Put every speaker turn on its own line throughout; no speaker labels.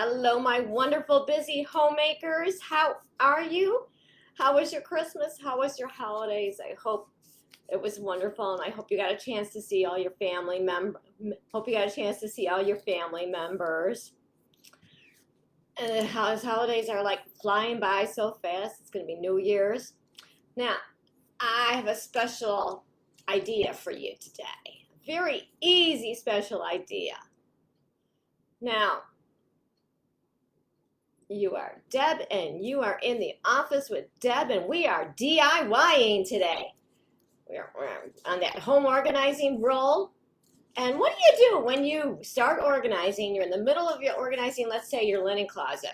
Hello, my wonderful busy homemakers. How are you? How was your Christmas? How was your holidays? I hope it was wonderful, and I hope you got a chance to see all your family members. And the holidays are like flying by so fast. It's going to be New Year's. Now, I have a special idea for you today. Very easy special idea. Now, you are Deb, and you are in the office with Deb, and we are DIYing today. We're on that home organizing roll. And what do you do when you start organizing? You're in the middle of your organizing, let's say your linen closet.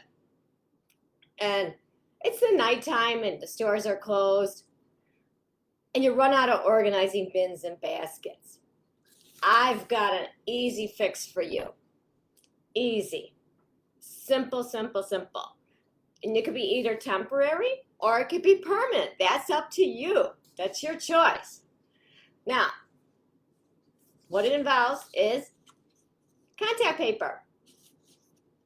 And it's the nighttime and the stores are closed. And you run out of organizing bins and baskets. I've got an easy fix for you. Easy. Simple, simple, simple. And it could be either temporary or it could be permanent. That's up to you. That's your choice. Now, what it involves is contact paper.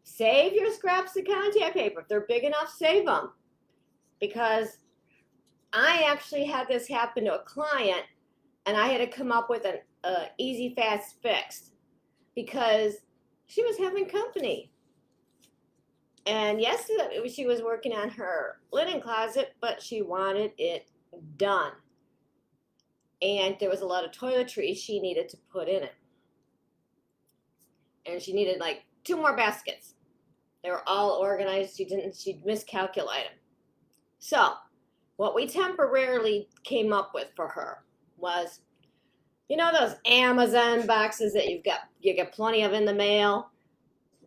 Save your scraps of contact paper. If they're big enough, save them. Because I actually had this happen to a client, and I had to come up with an easy, fast fix because she was having company. And yes, she was working on her linen closet, but she wanted it done. And there was a lot of toiletries she needed to put in it. And she needed like 2 more baskets. They were all organized. She'd miscalculate them. So what we temporarily came up with for her was, you know, those Amazon boxes that you get plenty of in the mail,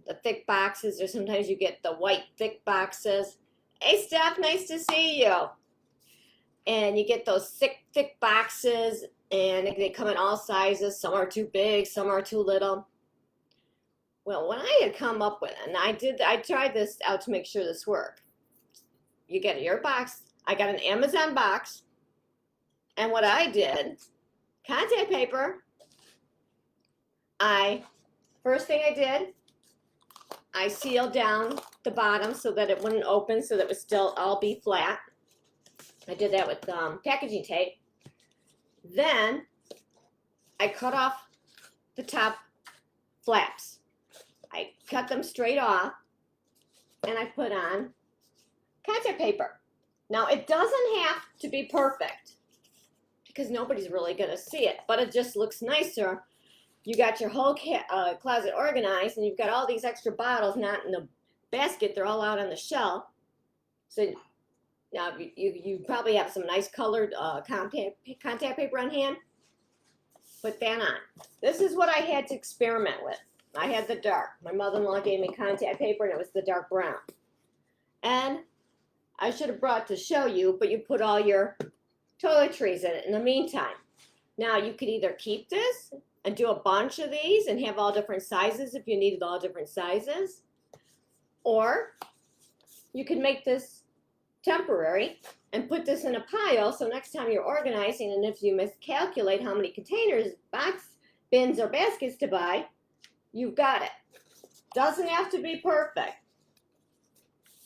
the thick boxes, or sometimes you get the white thick boxes. Hey, Steph, nice to see you. And you get those thick boxes, and they come in all sizes. Some are too big, some are too little. Well, what I had come up with, and I tried this out to make sure this worked. You get your box. I got an Amazon box, and what I did, contact paper. First thing I did, I sealed down the bottom so that it wouldn't open, so that it would still all be flat. I did that with packaging tape. Then I cut off the top flaps. I cut them straight off, and I put on contact paper. Now, it doesn't have to be perfect because nobody's really going to see it, but it just looks nicer. You got your whole closet organized, and you've got all these extra bottles not in the basket. They're all out on the shelf. So now you probably have some nice colored contact paper on hand. Put that on. This is what I had to experiment with. I had the dark. My mother-in-law gave me contact paper, and it was the dark brown. And I should have brought to show you, but you put all your toiletries in it in the meantime. Now, you could either keep this and do a bunch of these and have all different sizes if you needed all different sizes. Or you could make this temporary and put this in a pile, so next time you're organizing, and if you miscalculate how many containers, box, bins, or baskets to buy, you've got it. Doesn't have to be perfect.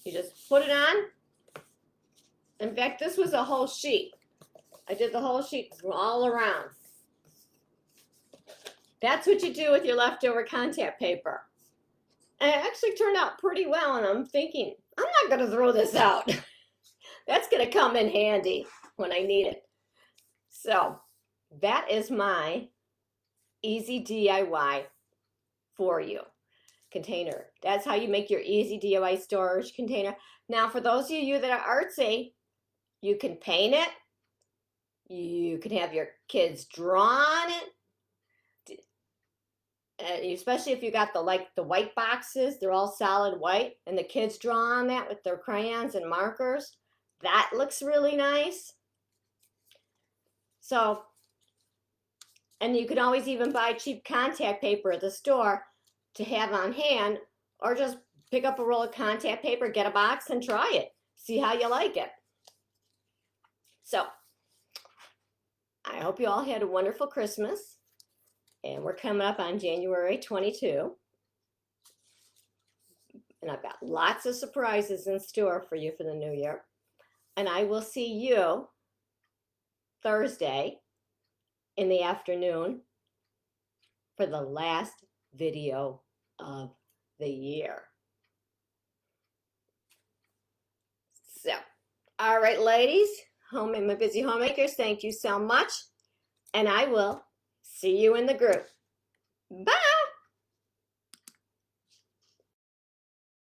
You just put it on. In fact, this was a whole sheet. I did the whole sheet all around. That's what you do with your leftover contact paper. And it actually turned out pretty well, and I'm thinking, I'm not going to throw this out. That's going to come in handy when I need it. So that is my easy DIY for you container. That's how you make your easy DIY storage container. Now, for those of you that are artsy, you can paint it. You can have your kids draw on it. Especially if you got the white boxes, they're all solid white, and the kids draw on that with their crayons and markers. That looks really nice. So, and you can always even buy cheap contact paper at the store to have on hand, or just pick up a roll of contact paper, get a box, and try it. See how you like it. So, I hope you all had a wonderful Christmas. And we're coming up on January 22. And I've got lots of surprises in store for you for the new year. And I will see you Thursday in the afternoon for the last video of the year. So, all right, ladies, my busy homemakers, thank you so much. And I will see you in the group. Bye.